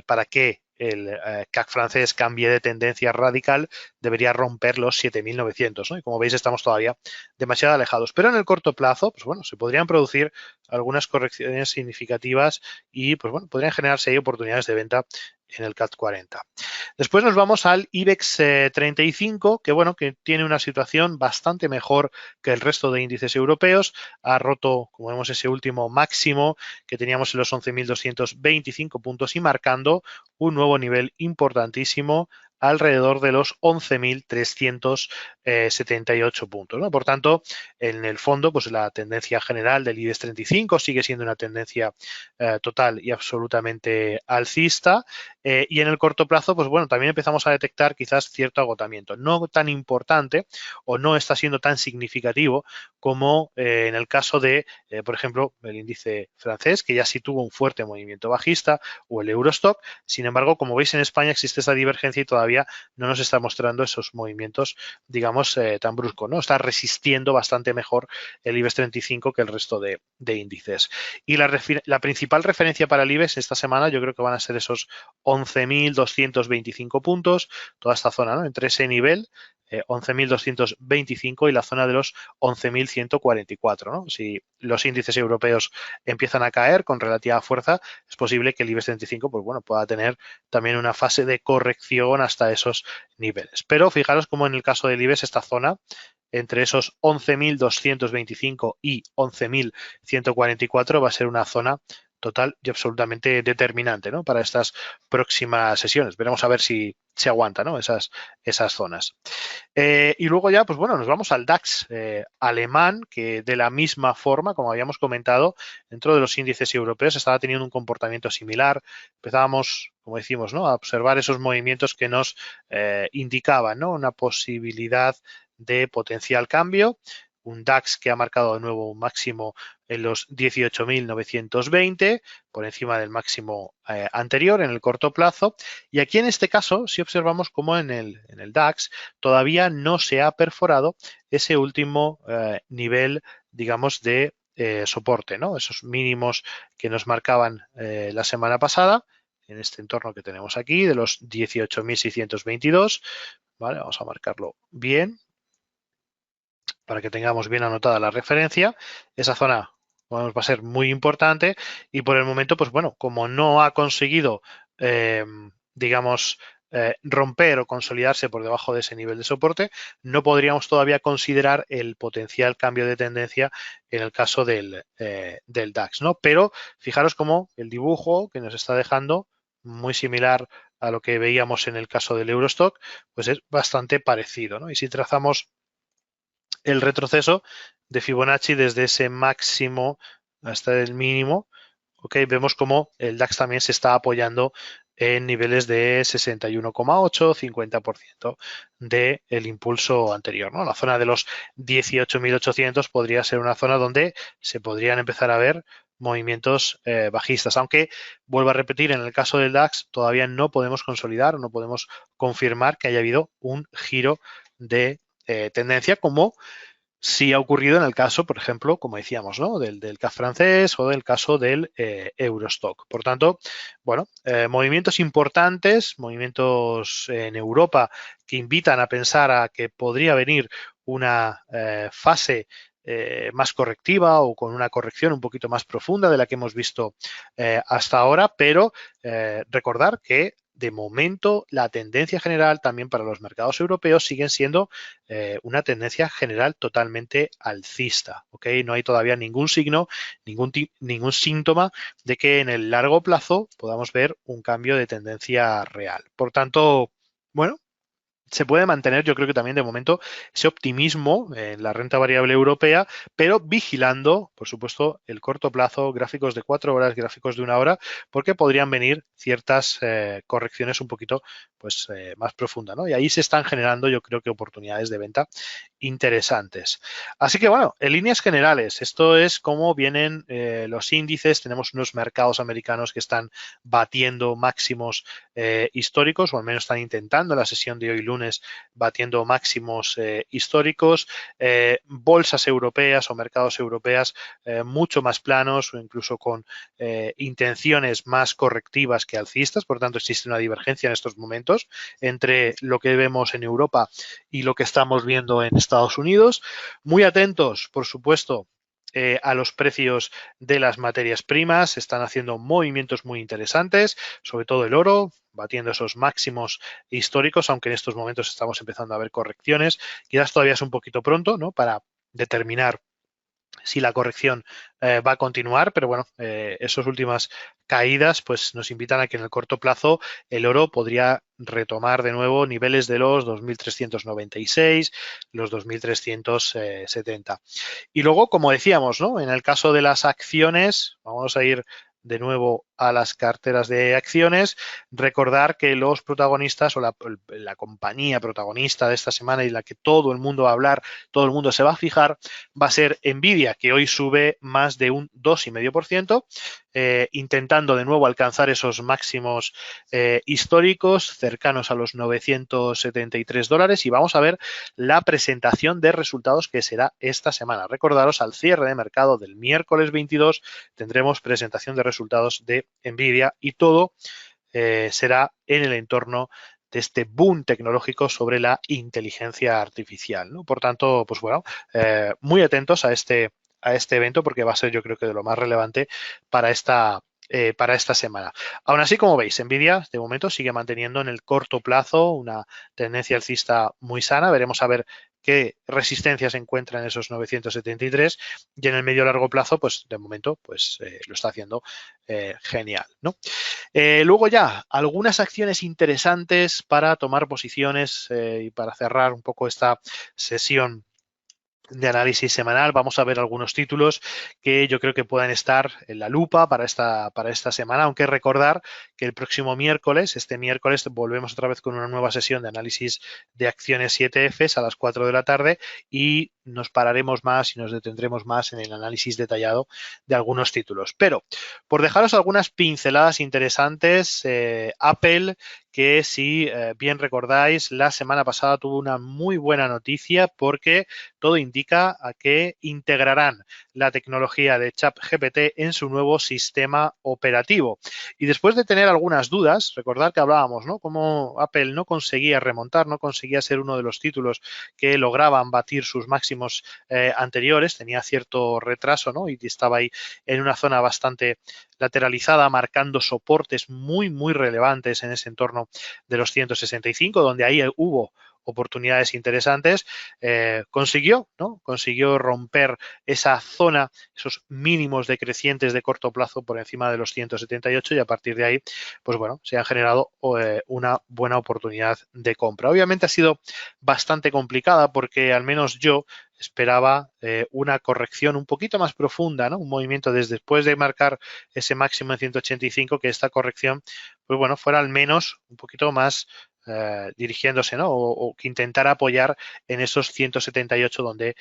para que el CAC francés cambie de tendencia radical, debería romper los 7.900, ¿no? Y como veis, estamos todavía demasiado alejados. Pero en el corto plazo, pues bueno, se podrían producir algunas correcciones significativas y, pues bueno, podrían generarse ahí oportunidades de venta en el CAC 40. Después nos vamos al IBEX 35, que bueno, que tiene una situación bastante mejor que el resto de índices europeos. Ha roto, como vemos, ese último máximo que teníamos en los 11.225 puntos y marcando un nuevo nivel importantísimo alrededor de los 11.378 puntos, ¿no? Por tanto, en el fondo, pues la tendencia general del IBEX 35 sigue siendo una tendencia total y absolutamente alcista, y en el corto plazo, pues bueno, también empezamos a detectar quizás cierto agotamiento, no tan importante o no está siendo tan significativo como en el caso de, por ejemplo, el índice francés, que ya sí tuvo un fuerte movimiento bajista, o el Eurostock. Sin embargo, como veis, en España existe esa divergencia y todavía no nos está mostrando esos movimientos, digamos, tan bruscos, ¿no? Está resistiendo bastante mejor el IBEX 35 que el resto de índices. Y la principal referencia para el IBEX esta semana yo creo que van a ser esos 11.225 puntos, toda esta zona, ¿no? Entre ese nivel, 11.225 y la zona de los 11.144, ¿no? Si los índices europeos empiezan a caer con relativa fuerza, es posible que el IBEX 35, pues bueno, pueda tener también una fase de corrección hasta esos niveles. Pero fijaros como en el caso del IBEX, esta zona entre esos 11.225 y 11.144 va a ser una zona total y absolutamente determinante, ¿no? Para estas próximas sesiones. Veremos a ver si se aguanta, ¿no? Esas zonas. Y luego ya, pues bueno, nos vamos al DAX alemán, que de la misma forma, como habíamos comentado, dentro de los índices europeos estaba teniendo un comportamiento similar. Empezábamos, como decimos, ¿no? A observar esos movimientos que nos indicaban, ¿no? Una posibilidad de potencial cambio. Un DAX que ha marcado de nuevo un máximo en los 18.920, por encima del máximo anterior en el corto plazo. Y aquí en este caso, si observamos como en el DAX todavía no se ha perforado ese último nivel, digamos, de soporte, ¿no? Esos mínimos que nos marcaban la semana pasada, en este entorno que tenemos aquí, de los 18.622. ¿Vale? Vamos a marcarlo bien para que tengamos bien anotada la referencia. Esa zona va a ser muy importante y por el momento, pues bueno, como no ha conseguido, digamos, romper o consolidarse por debajo de ese nivel de soporte, no podríamos todavía considerar el potencial cambio de tendencia en el caso del DAX, ¿no? Pero fijaros cómo el dibujo que nos está dejando, muy similar a lo que veíamos en el caso del Eurostock, pues es bastante parecido, ¿no? Y si trazamos el retroceso de Fibonacci desde ese máximo hasta el mínimo, ¿ok? Vemos como el DAX también se está apoyando en niveles de 61,8, 50% del impulso anterior, ¿no? La zona de los 18.800 podría ser una zona donde se podrían empezar a ver movimientos bajistas, aunque vuelvo a repetir, en el caso del DAX todavía no podemos consolidar, no podemos confirmar que haya habido un giro de tendencia como sí ha ocurrido en el caso, por ejemplo, como decíamos, ¿no? del CAC francés o del caso del Eurostock. Por tanto, bueno, movimientos importantes, movimientos en Europa que invitan a pensar a que podría venir una fase más correctiva o con una corrección un poquito más profunda de la que hemos visto hasta ahora, pero recordar que de momento la tendencia general también para los mercados europeos siguen siendo una tendencia general totalmente alcista, ¿ok? No hay todavía ningún signo, ningún síntoma de que en el largo plazo podamos ver un cambio de tendencia real. Por tanto, bueno, se puede mantener, yo creo que también de momento, ese optimismo en la renta variable europea, pero vigilando, por supuesto, el corto plazo, gráficos de 4 horas, gráficos de 1 hora, porque podrían venir ciertas correcciones un poquito pues, más profundas, ¿no? Y ahí se están generando, yo creo que oportunidades de venta interesantes. Así que, bueno, en líneas generales, esto es cómo vienen los índices. Tenemos unos mercados americanos que están batiendo máximos históricos, o al menos están intentando. La sesión de hoy lunes lunes batiendo máximos históricos, bolsas europeas o mercados europeas mucho más planos o incluso con intenciones más correctivas que alcistas, por tanto existe una divergencia en estos momentos entre lo que vemos en Europa y lo que estamos viendo en Estados Unidos. Muy atentos, por supuesto, a los precios de las materias primas, están haciendo movimientos muy interesantes, sobre todo el oro, batiendo esos máximos históricos, aunque en estos momentos estamos empezando a ver correcciones. Quizás todavía es un poquito pronto, ¿no?, para determinar si la corrección va a continuar, pero bueno, esas últimas caídas pues nos invitan a que en el corto plazo el oro podría retomar de nuevo niveles de los 2.396, los 2.370. Y luego, como decíamos, ¿no?, en el caso de las acciones, vamos a ir de nuevo a las carteras de acciones, recordar que los protagonistas o la compañía protagonista de esta semana y la que todo el mundo va a hablar, todo el mundo se va a fijar, va a ser Nvidia, que hoy sube más de un 2,5%, intentando de nuevo alcanzar esos máximos históricos cercanos a los $973, y vamos a ver la presentación de resultados que será esta semana. Recordaros, al cierre de mercado del miércoles 22 tendremos presentación de resultados de Nvidia y todo será en el entorno de este boom tecnológico sobre la inteligencia artificial, ¿no? Por tanto, pues bueno, muy atentos a este evento porque va a ser, yo creo, que de lo más relevante para esta semana. Aún así, como veis, Nvidia de momento sigue manteniendo en el corto plazo una tendencia alcista muy sana. Veremos a ver qué resistencia se encuentra en esos 973, y en el medio largo plazo, pues de momento, pues lo está haciendo genial, ¿no? Luego ya, algunas acciones interesantes para tomar posiciones y para cerrar un poco esta sesión de análisis semanal. Vamos a ver algunos títulos que yo creo que puedan estar en la lupa para esta semana, aunque recordar que el próximo miércoles, este miércoles, volvemos otra vez con una nueva sesión de análisis de acciones y ETFs a las 4 de la tarde y nos pararemos más y nos detendremos más en el análisis detallado de algunos títulos. Pero por dejaros algunas pinceladas interesantes, Apple, que si bien recordáis, la semana pasada tuvo una muy buena noticia porque todo indica a que integrarán la tecnología de ChatGPT en su nuevo sistema operativo. Y después de tener algunas dudas, recordad que hablábamos, ¿no?, cómo Apple no conseguía remontar, no conseguía ser uno de los títulos que lograban batir sus máximos anteriores, tenía cierto retraso, ¿no?, y estaba ahí en una zona bastante lateralizada, marcando soportes muy, muy relevantes en ese entorno de los 165, donde ahí hubo oportunidades interesantes, consiguió romper esa zona, esos mínimos decrecientes de corto plazo por encima de los 178, y a partir de ahí, pues bueno, se han generado una buena oportunidad de compra. Obviamente ha sido bastante complicada porque al menos yo esperaba una corrección un poquito más profunda, ¿no?, un movimiento desde después de marcar ese máximo en 185, que esta corrección, pues bueno, fuera al menos un poquito más dirigiéndose, ¿no?, o que intentara apoyar en esos 178, donde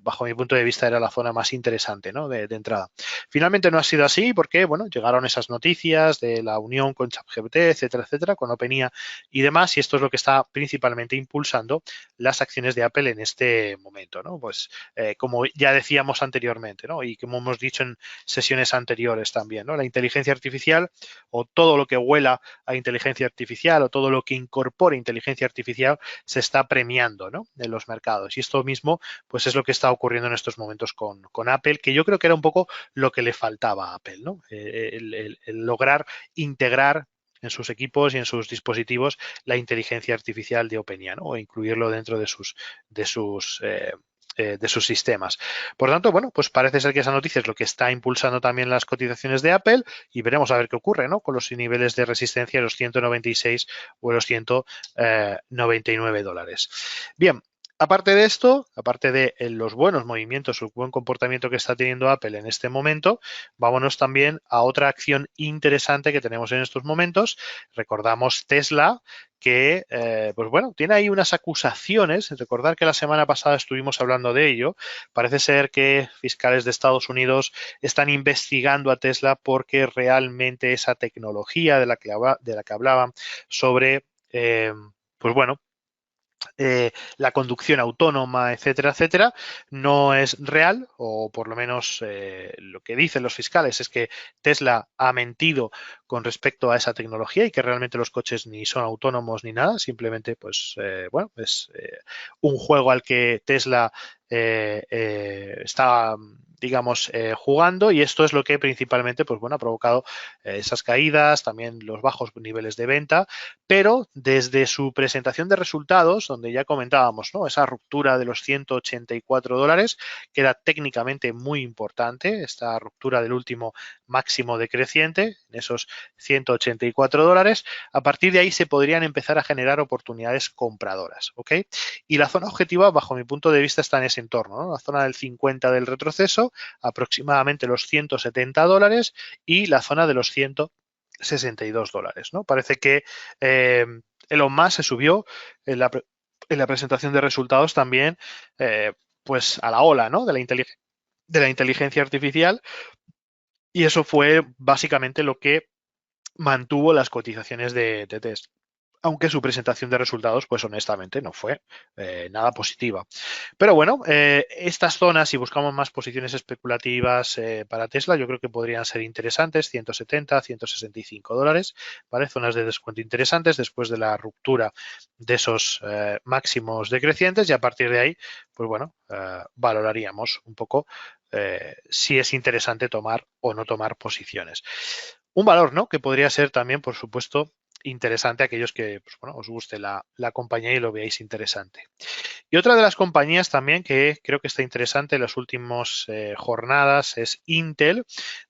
bajo mi punto de vista era la zona más interesante, ¿no?, de entrada. Finalmente no ha sido así porque, bueno, llegaron esas noticias de la unión con ChatGPT, etcétera, etcétera, con OpenAI y demás, y esto es lo que está principalmente impulsando las acciones de Apple en este momento, ¿no? Pues como ya decíamos anteriormente, ¿no?, y como hemos dicho en sesiones anteriores también, ¿no?, la inteligencia artificial, o todo lo que huela a inteligencia artificial, o todo lo que incorpore inteligencia artificial, se está premiando, ¿no?, en los mercados. Y esto mismo, pues es lo que está ocurriendo en estos momentos con Apple, que yo creo que era un poco lo que le faltaba a Apple, ¿no? El lograr integrar en sus equipos y en sus dispositivos la inteligencia artificial de OpenAI, ¿no?, o incluirlo dentro de sus sistemas. Por tanto, bueno, pues parece ser que esa noticia es lo que está impulsando también las cotizaciones de Apple, y veremos a ver qué ocurre, ¿no?, con los niveles de resistencia de los 196 o los 199 dólares. Bien. Aparte de esto, aparte de los buenos movimientos, el buen comportamiento que está teniendo Apple en este momento, vámonos también a otra acción interesante que tenemos en estos momentos. Recordamos Tesla, que, pues bueno, tiene ahí unas acusaciones. Recordar que la semana pasada estuvimos hablando de ello. Parece ser que fiscales de Estados Unidos están investigando a Tesla porque realmente esa tecnología de la que hablaban sobre, pues bueno, la conducción autónoma, etcétera, etcétera, no es real, o por lo menos lo que dicen los fiscales es que Tesla ha mentido con respecto a esa tecnología y que realmente los coches ni son autónomos ni nada, simplemente pues bueno, es un juego al que Tesla está digamos, jugando, y esto es lo que principalmente pues, bueno, ha provocado esas caídas, también los bajos niveles de venta, pero desde su presentación de resultados, donde ya comentábamos, ¿no? Esa ruptura de los $184, que era técnicamente muy importante, esta ruptura del último máximo decreciente, en esos $184, a partir de ahí se podrían empezar a generar oportunidades compradoras, ¿ok? Y la zona objetiva, bajo mi punto de vista, está en ese entorno, ¿no? La zona del 50 del retroceso, aproximadamente los $170, y la zona de los $162, ¿no? Parece que Elon Musk se subió en la presentación de resultados también pues a la ola, ¿no? De la inteligencia artificial, y eso fue básicamente lo que mantuvo las cotizaciones de Tesla, aunque su presentación de resultados, pues honestamente no fue nada positiva. Pero bueno, estas zonas, si buscamos más posiciones especulativas para Tesla, yo creo que podrían ser interesantes, $170, $165, ¿vale? Zonas de descuento interesantes después de la ruptura de esos máximos decrecientes, y a partir de ahí, pues bueno, valoraríamos un poco si es interesante tomar o no tomar posiciones. Un valor, ¿no? Que podría ser también, por supuesto, interesante a aquellos que pues, bueno, os guste la compañía y lo veáis interesante. Y otra de las compañías también que creo que está interesante en las últimas jornadas es Intel,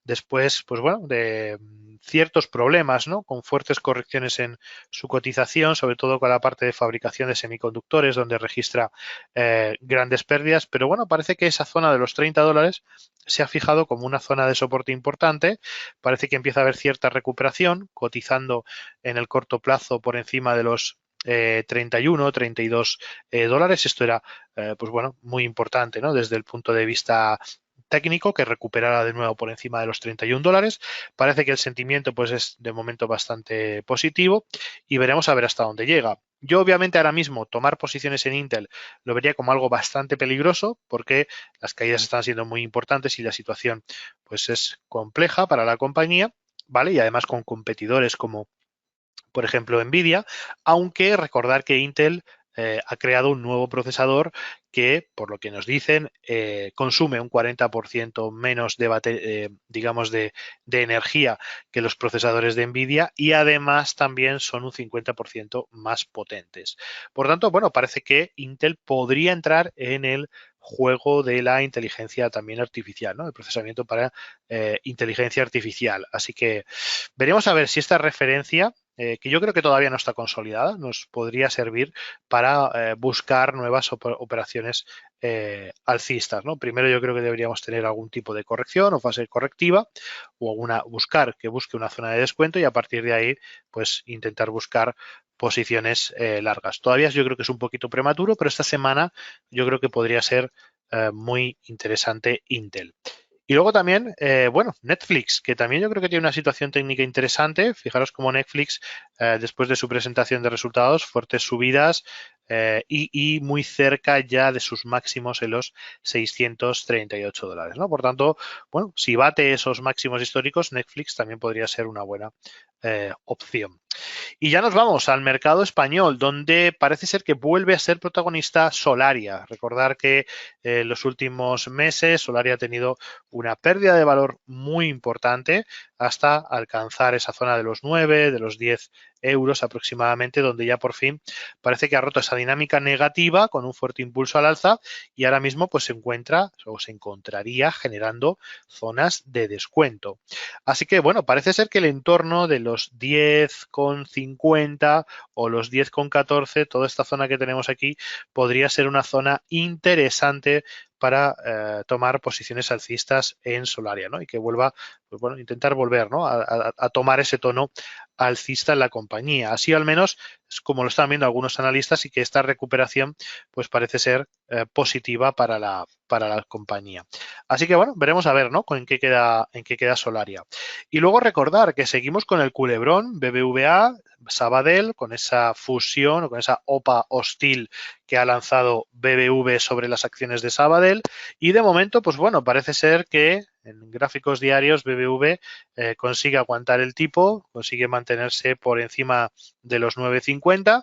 después, pues bueno, de ciertos problemas, ¿no? Con fuertes correcciones en su cotización, sobre todo con la parte de fabricación de semiconductores, donde registra grandes pérdidas, pero bueno, parece que esa zona de los $30 se ha fijado como una zona de soporte importante, parece que empieza a haber cierta recuperación, cotizando en el corto plazo por encima de los 31, 32 dólares. Esto era, pues bueno, muy importante, ¿no? Desde el punto de vista técnico, que recuperara de nuevo por encima de los $31. Parece que el sentimiento pues es de momento bastante positivo, y veremos a ver hasta dónde llega. Yo obviamente ahora mismo tomar posiciones en Intel lo vería como algo bastante peligroso, porque las caídas están siendo muy importantes y la situación pues es compleja para la compañía, ¿vale? Y además con competidores como por ejemplo Nvidia, aunque recordar que Intel ha creado un nuevo procesador que, por lo que nos dicen, consume un 40% menos digamos de energía que los procesadores de Nvidia, y además también son un 50% más potentes. Por tanto, bueno, parece que Intel podría entrar en el juego de la inteligencia también artificial, ¿no? El procesamiento para inteligencia artificial. Así que veremos a ver si esta referencia, que yo creo que todavía no está consolidada, nos podría servir para buscar nuevas operaciones alcistas, ¿no? Primero yo creo que deberíamos tener algún tipo de corrección o fase correctiva, o buscar que busque una zona de descuento, y a partir de ahí pues intentar buscar posiciones largas. Todavía yo creo que es un poquito prematuro, pero esta semana yo creo que podría ser muy interesante Intel. Y luego también, bueno, Netflix, que también yo creo que tiene una situación técnica interesante. Fijaros cómo Netflix, después de su presentación de resultados, fuertes subidas y muy cerca ya de sus máximos en los $638, ¿no? Por tanto, bueno, si bate esos máximos históricos, Netflix también podría ser una buena opción. Y ya nos vamos al mercado español, donde parece ser que vuelve a ser protagonista Solaria. Recordar que en los últimos meses Solaria ha tenido una pérdida de valor muy importante hasta alcanzar esa zona de los 9, de los 10 euros aproximadamente, donde ya por fin parece que ha roto esa dinámica negativa con un fuerte impulso al alza, y ahora mismo pues se encuentra o se encontraría generando zonas de descuento. Así que bueno, parece ser que el entorno de los 10,50 o los 10,14, toda esta zona que tenemos aquí, podría ser una zona interesante para tomar posiciones alcistas en Solaria, ¿no? Y que vuelva, pues bueno, intentar volver, ¿no? a tomar ese tono alcista en la compañía. Así al menos es como lo están viendo algunos analistas, y que esta recuperación pues parece ser positiva para para la compañía. Así que bueno, veremos a ver, ¿no? En qué queda Solaria. Y luego recordar que seguimos con el culebrón BBVA, Sabadell, con esa fusión o con esa OPA hostil que ha lanzado BBV sobre las acciones de Sabadell. Y de momento, pues bueno, parece ser que en gráficos diarios BBV consigue aguantar el tipo, consigue mantenerse por encima de los 9,50.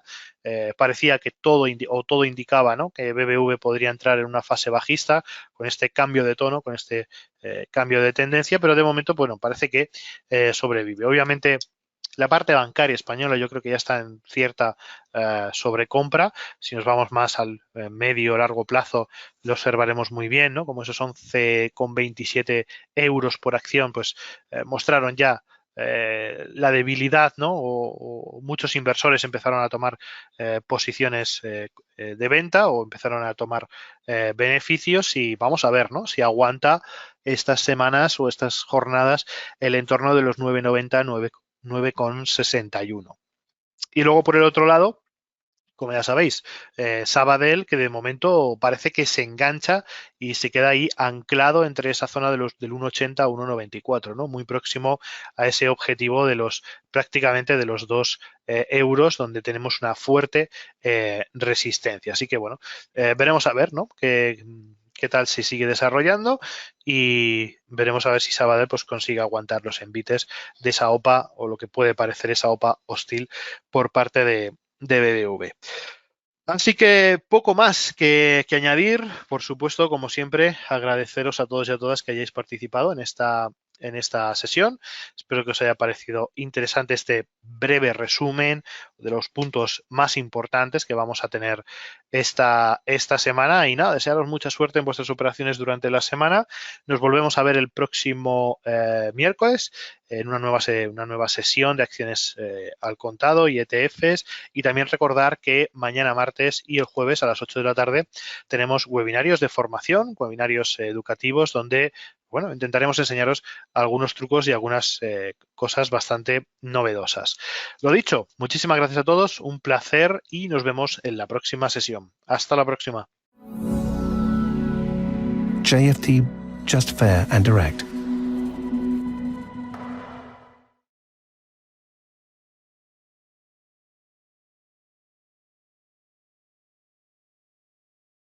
Parecía que todo indicaba, ¿no?, que BBV podría entrar en una fase bajista con este cambio de tono, con este cambio de tendencia, pero de momento, bueno, parece que sobrevive. Obviamente, la parte bancaria española yo creo que ya está en cierta sobrecompra. Si nos vamos más al medio o largo plazo, lo observaremos muy bien, ¿no? Como esos 11,27 euros por acción, pues mostraron ya la debilidad, ¿no? O muchos inversores empezaron a tomar posiciones de venta o empezaron a tomar beneficios, y vamos a ver, ¿no?, si aguanta estas semanas o estas jornadas el entorno de los 9,90, 9,61. Y luego por el otro lado, como ya sabéis, Sabadell, que de momento parece que se engancha y se queda ahí anclado entre esa zona del 1,80 a 1,94, ¿no? Muy próximo a ese objetivo de prácticamente de los 2 euros, donde tenemos una fuerte resistencia. Así que bueno, veremos a ver, ¿no?, qué tal se sigue desarrollando, y veremos a ver si Sabadell pues consigue aguantar los envites de esa OPA, o lo que puede parecer esa OPA hostil por parte de BBV. Así que poco más que añadir. Por supuesto, como siempre, agradeceros a todos y a todas que hayáis participado en esta sesión. Espero que os haya parecido interesante este breve resumen de los puntos más importantes que vamos a tener esta semana. Y nada, desearos mucha suerte en vuestras operaciones durante la semana. Nos volvemos a ver el próximo miércoles en una nueva sesión de acciones al contado y ETFs. Y también recordar que mañana martes y el jueves a las 8 de la tarde tenemos webinarios de formación, webinarios educativos, donde bueno, intentaremos enseñaros algunos trucos y algunas cosas bastante novedosas. Lo dicho, muchísimas gracias a todos, un placer, y nos vemos en la próxima sesión. Hasta la próxima. JFT, just fair and direct.